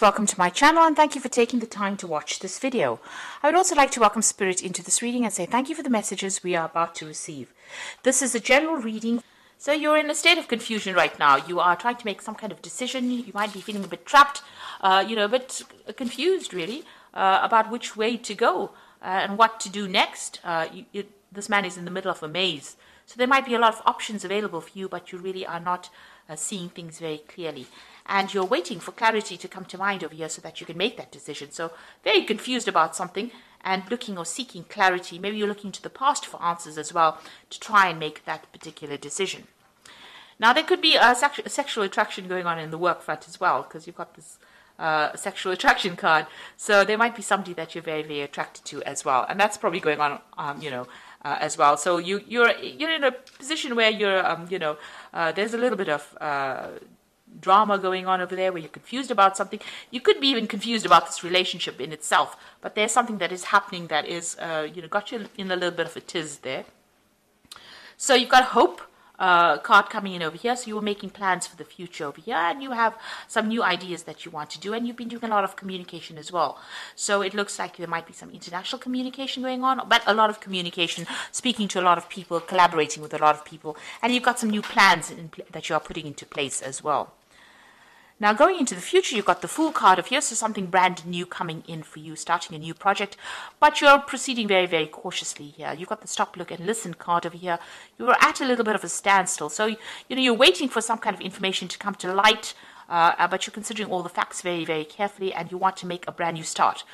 welcome to my channel and thank you for taking the time to watch this video. I would also like to welcome Spirit into this reading and say thank you for the messages we are about to receive. This is a general reading, so you're in a state of confusion right now. You are trying to make some kind of decision. You might be feeling a bit trapped, a bit confused really, about which way to go and what to do next. This man is in the middle of a maze, so there might be a lot of options available for you, but you really are not seeing things very clearly. And you're waiting for clarity to come to mind over here so that you can make that decision. So very confused about something and looking or seeking clarity. Maybe you're looking to the past for answers as well to try and make that particular decision. Now, there could be a sexual attraction going on in the work front as well, because you've got this sexual attraction card. So there might be somebody that you're very, very attracted to as well. And that's probably going on, as well. So you're in a position where you're, there's a little bit of drama going on over there where you're confused about something. You could be even confused about this relationship in itself, but there's something that is happening that is, got you in a little bit of a tiz there. So you've got hope card coming in over here. So you were making plans for the future over here, and you have some new ideas that you want to do, and you've been doing a lot of communication as well. So it looks like there might be some international communication going on, but a lot of communication, speaking to a lot of people, collaborating with a lot of people, and you've got some new plans that you are putting into place as well. Now, going into the future, you've got the Fool card of here, so something brand new coming in for you, starting a new project, but you're proceeding very, very cautiously here. You've got the Stop, Look, and Listen card over here. You're at a little bit of a standstill, so you're waiting for some kind of information to come to light, but you're considering all the facts very, very carefully, and you want to make a brand new start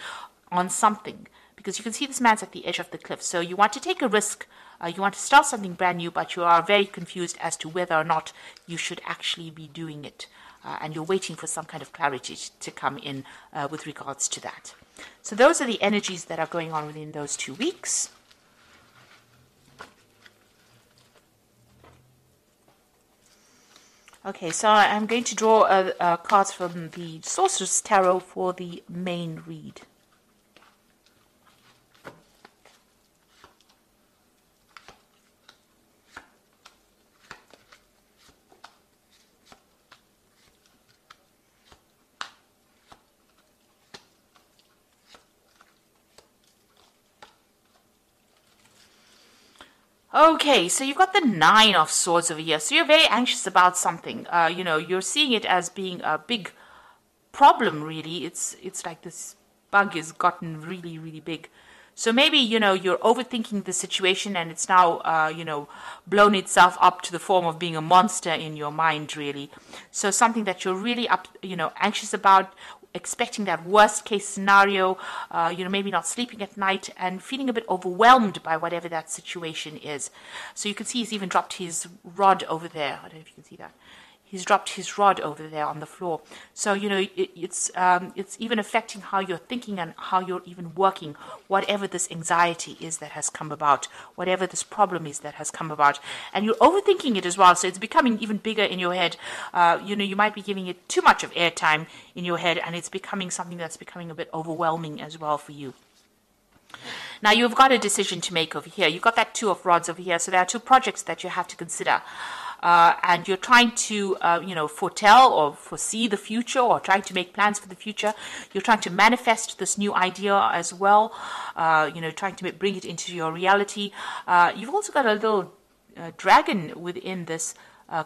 on something, because you can see this man's at the edge of the cliff, so you want to take a risk. You want to start something brand new, but you are very confused as to whether or not you should actually be doing it. And you're waiting for some kind of clarity to come in with regards to that. So those are the energies that are going on within those 2 weeks. Okay, so I'm going to draw cards from the Sorcerer's Tarot for the main read. Okay, so you've got the Nine of Swords over here. So you're very anxious about something. You're seeing it as being a big problem, really. It's like this bug has gotten really, really big. So maybe, you're overthinking the situation and it's now, blown itself up to the form of being a monster in your mind, really. So something that you're really anxious about, expecting that worst case scenario, maybe not sleeping at night and feeling a bit overwhelmed by whatever that situation is. So you can see he's even dropped his rod over there. I don't know if you can see that. He's dropped his rod over there on the floor. So, it's even affecting how you're thinking and how you're even working, whatever this anxiety is that has come about, whatever this problem is that has come about. And you're overthinking it as well, so it's becoming even bigger in your head. You might be giving it too much of airtime in your head, and it's becoming something that's becoming a bit overwhelming as well for you. Now, you've got a decision to make over here. You've got that Two of Rods over here, so there are two projects that you have to consider. And you're trying to, foretell or foresee the future, or trying to make plans for the future. You're trying to manifest this new idea as well, trying to bring it into your reality. You've also got a little dragon within this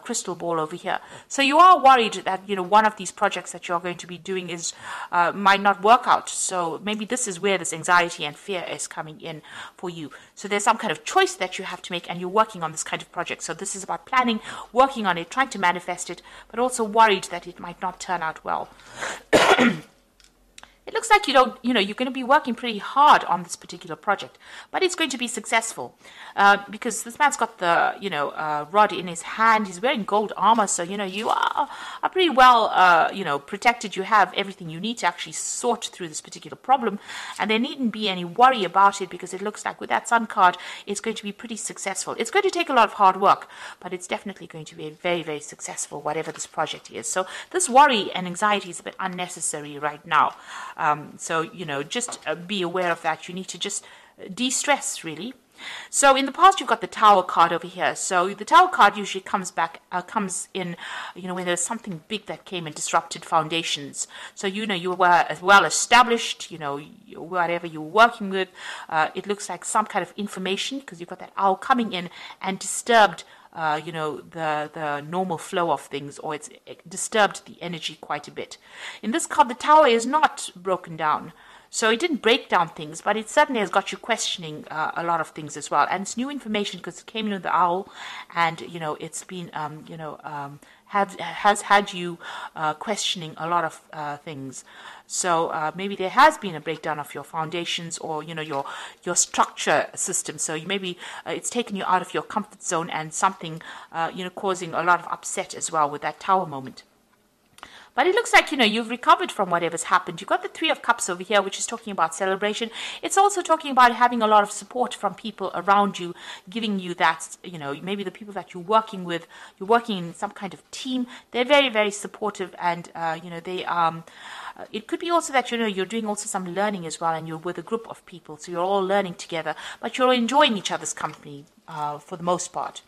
crystal ball over here. So you are worried that, one of these projects that you're going to be doing is might not work out. So maybe this is where this anxiety and fear is coming in for you. So there's some kind of choice that you have to make, and you're working on this kind of project. So this is about planning, working on it, trying to manifest it, but also worried that it might not turn out well. It looks like you're going to be working pretty hard on this particular project, but it's going to be successful because this man's got the, rod in his hand. He's wearing gold armor, so, you are pretty well, protected. You have everything you need to actually sort through this particular problem, and there needn't be any worry about it because it looks like with that Sun card, it's going to be pretty successful. It's going to take a lot of hard work, but it's definitely going to be very, very successful, whatever this project is. So this worry and anxiety is a bit unnecessary right now. So, just be aware of that. You need to just de-stress, really. So in the past, you've got the Tower card over here. So the Tower card usually comes in, when there's something big that came and disrupted foundations. So, you were well established, whatever you're working with. It looks like some kind of information, because you've got that owl coming in and disturbed the normal flow of things, or it's disturbed the energy quite a bit. In this card, the Tower is not broken down. So it didn't break down things, but it certainly has got you questioning a lot of things as well. And it's new information because it came in with the owl, and it's been has had you questioning a lot of things. So maybe there has been a breakdown of your foundations, or your structure system. So maybe it's taken you out of your comfort zone, and something causing a lot of upset as well with that Tower moment. But it looks like, you've recovered from whatever's happened. You've got the Three of Cups over here, which is talking about celebration. It's also talking about having a lot of support from people around you, giving you that, maybe the people that you're working with, you're working in some kind of team. They're very, very supportive, and, they it could be also that, you're doing also some learning as well, and you're with a group of people. So you're all learning together, but you're enjoying each other's company for the most part.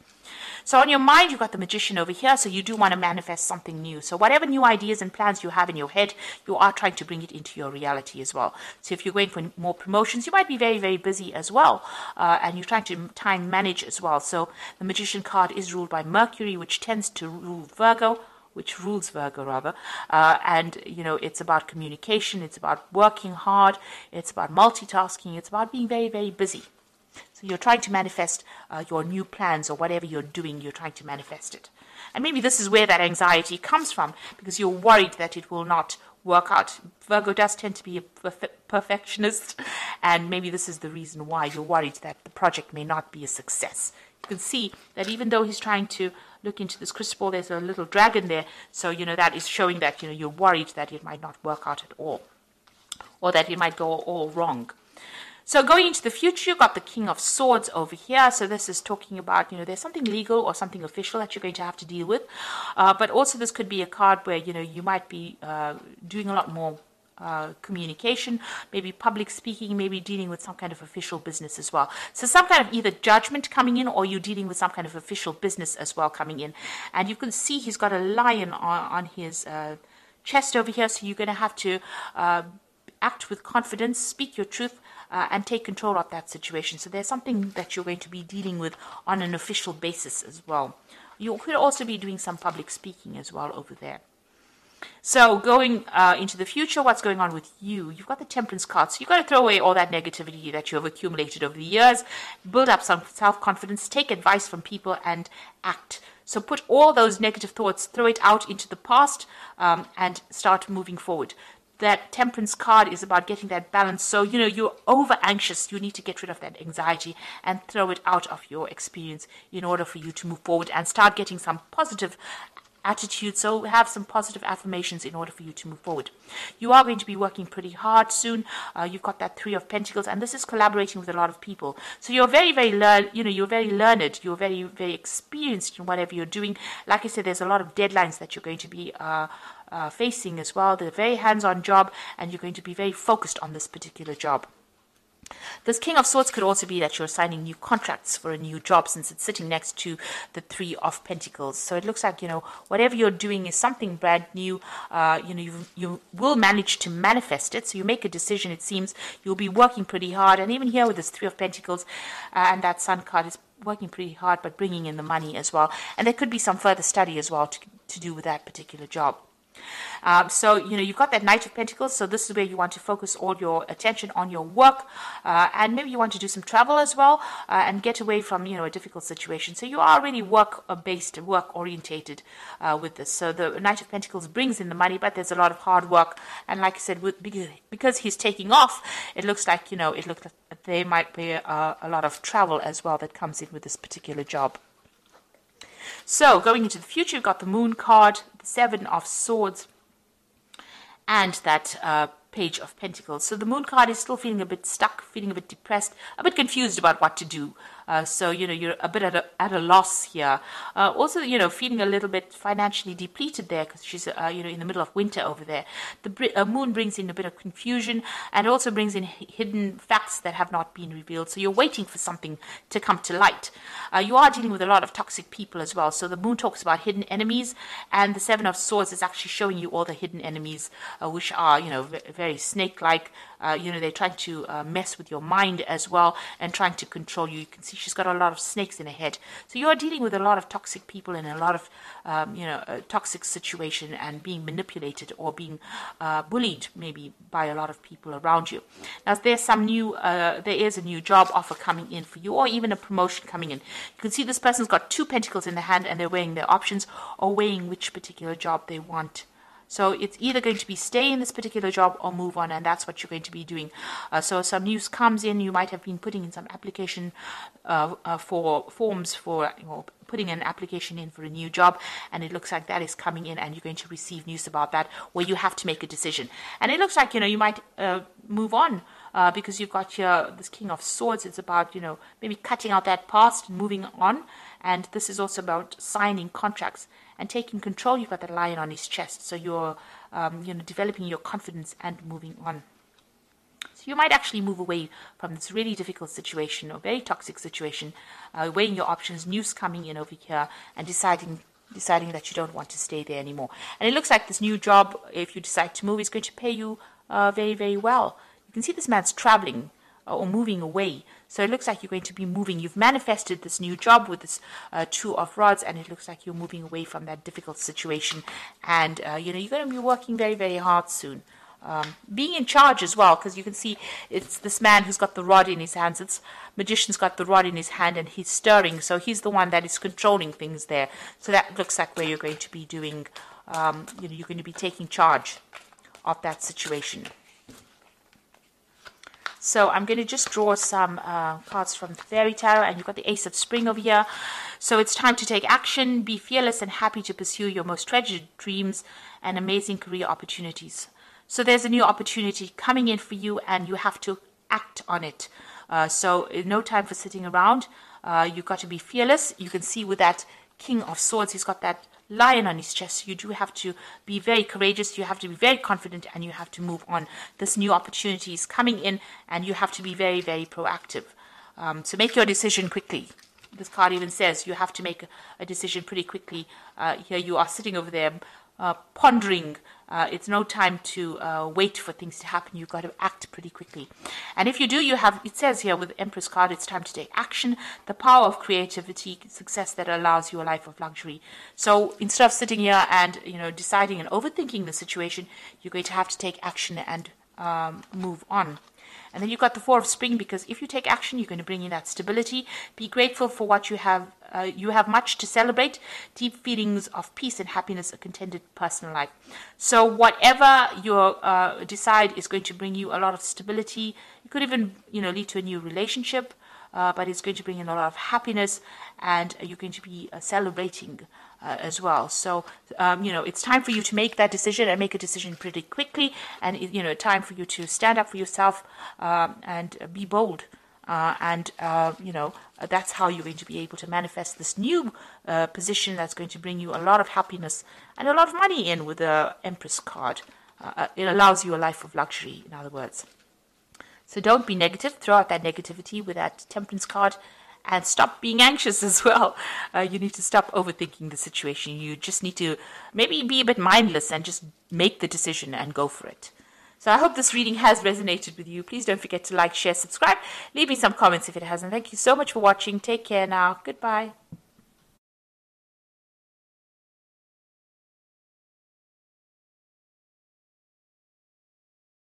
So on your mind, you've got the Magician over here, so you do want to manifest something new. So whatever new ideas and plans you have in your head, you are trying to bring it into your reality as well. So if you're going for more promotions, you might be very, very busy as well, and you're trying to time manage as well. So the Magician card is ruled by Mercury, which tends to rule Virgo, which rules Virgo rather, and it's about communication, it's about working hard, it's about multitasking, it's about being very, very busy. So you're trying to manifest your new plans, or whatever you're doing, you're trying to manifest it. And maybe this is where that anxiety comes from, because you're worried that it will not work out. Virgo does tend to be a perfectionist, and maybe this is the reason why you're worried that the project may not be a success. You can see that even though he's trying to look into this crystal ball, there's a little dragon there. So, that is showing that, you're worried that it might not work out at all, or that it might go all wrong. So going into the future, you've got the King of Swords over here. So this is talking about, there's something legal or something official that you're going to have to deal with. But also this could be a card where, you might be doing a lot more communication, maybe public speaking, maybe dealing with some kind of official business as well. So some kind of either judgment coming in, or you're dealing with some kind of official business as well coming in. And you can see he's got a lion on his chest over here. So you're going to have to act with confidence, speak your truth, and take control of that situation. So there's something that you're going to be dealing with on an official basis as well. You could also be doing some public speaking as well over there. So going into the future, what's going on with you? You've got the Temperance card. So you've got to throw away all that negativity that you have accumulated over the years, build up some self-confidence, take advice from people, and act. So put all those negative thoughts, throw it out into the past, and start moving forward. That Temperance card is about getting that balance. So, you're over anxious. You need to get rid of that anxiety and throw it out of your experience in order for you to move forward and start getting some positive attitude. So have some positive affirmations in order for you to move forward. You are going to be working pretty hard soon. You've got that Three of Pentacles, and this is collaborating with a lot of people. So you're very, very you're very learned. You're very, very experienced in whatever you're doing. Like I said, there's a lot of deadlines that you're going to be facing as well. They're a very hands-on job, and you're going to be very focused on this particular job. This King of Swords could also be that you're signing new contracts for a new job, since it's sitting next to the Three of Pentacles. So it looks like, whatever you're doing is something brand new. You will manage to manifest it. So you make a decision, it seems. You'll be working pretty hard. And even here with this Three of Pentacles and that Sun card is working pretty hard, but bringing in the money as well. And there could be some further study as well to do with that particular job. So, you've got that Knight of Pentacles, so this is where you want to focus all your attention on your work, and maybe you want to do some travel as well, and get away from, a difficult situation. So you are really work-based, work-orientated with this. So the Knight of Pentacles brings in the money, but there's a lot of hard work, and like I said, because he's taking off, it looks like, there might be a lot of travel as well that comes in with this particular job. So, going into the future, you've got the Moon card, the Seven of Swords, and that Page of Pentacles. So the Moon card is still feeling a bit stuck, feeling a bit depressed, a bit confused about what to do. So, you're a bit at a loss here. Also, feeling a little bit financially depleted there because she's, in the middle of winter over there. The moon brings in a bit of confusion and also brings in hidden facts that have not been revealed. So you're waiting for something to come to light. You are dealing with a lot of toxic people as well. So the moon talks about hidden enemies, and the Seven of Swords is actually showing you all the hidden enemies, which are, very snake-like. They're trying to mess with your mind as well and trying to control you. You can see she's got a lot of snakes in her head. So you are dealing with a lot of toxic people in a lot of, a toxic situation and being manipulated or being bullied maybe by a lot of people around you. Now, there is a new job offer coming in for you, or even a promotion coming in. You can see this person's got 2 pentacles in their hand and they're weighing their options or weighing which particular job they want. So it's either going to be stay in this particular job or move on, and that's what you're going to be doing. So some news comes in. You might have been putting in some application for forms for putting an application in for a new job, and it looks like that is coming in, and you're going to receive news about that where you have to make a decision. And it looks like you might move on. Because you've got here this King of Swords. It's about, maybe cutting out that past and moving on. And this is also about signing contracts and taking control. You've got that lion on his chest. So you're, developing your confidence and moving on. So you might actually move away from this really difficult situation or very toxic situation, weighing your options, news coming in over here, and deciding that you don't want to stay there anymore. And it looks like this new job, if you decide to move, is going to pay you very, very well. You can see this man's traveling or moving away. So it looks like you're going to be moving. You've manifested this new job with this 2 of Rods, and it looks like you're moving away from that difficult situation. And, you're going to be working very, very hard soon. Being in charge as well, because you can see it's this man who's got the rod in his hands. It's magician's got the rod in his hand and he's stirring. So he's the one that is controlling things there. So that looks like where you're going to be doing, you're going to be taking charge of that situation. So I'm going to just draw some cards from the Fairy Tarot, and you've got the Ace of Spring over here. So it's time to take action, be fearless and happy to pursue your most treasured dreams and amazing career opportunities. So there's a new opportunity coming in for you, and you have to act on it. So no time for sitting around. You've got to be fearless. You can see with that King of Swords, he's got that lion on his chest. You do have to be very courageous. You have to be very confident, and you have to move on. This new opportunity is coming in, and you have to be very, very proactive. So make your decision quickly. This card even says you have to make a decision pretty quickly. Here you are sitting over there pondering. It's no time to wait for things to happen. You've got to act pretty quickly. And if you do, it says here with the Empress card, it's time to take action. The power of creativity, success that allows you a life of luxury. So instead of sitting here and, deciding and overthinking the situation, you're going to have to take action and move on. And then you've got the Four of Spring, because if you take action, you're going to bring in that stability. Be grateful for what you have. You have much to celebrate. Deep feelings of peace and happiness, a contented personal life. So whatever you decide is going to bring you a lot of stability. It could even, lead to a new relationship. But it's going to bring in a lot of happiness, and you're going to be celebrating as well. So, it's time for you to make that decision and make a decision pretty quickly. And, time for you to stand up for yourself and be bold. That's how you're going to be able to manifest this new position that's going to bring you a lot of happiness and a lot of money in with the Empress card. It allows you a life of luxury, in other words. So don't be negative. Throw out that negativity with that Temperance card and stop being anxious as well. You need to stop overthinking the situation. You just need to maybe be a bit mindless and just make the decision and go for it. So I hope this reading has resonated with you. Please don't forget to like, share, subscribe. Leave me some comments if it hasn't. Thank you so much for watching. Take care now. Goodbye.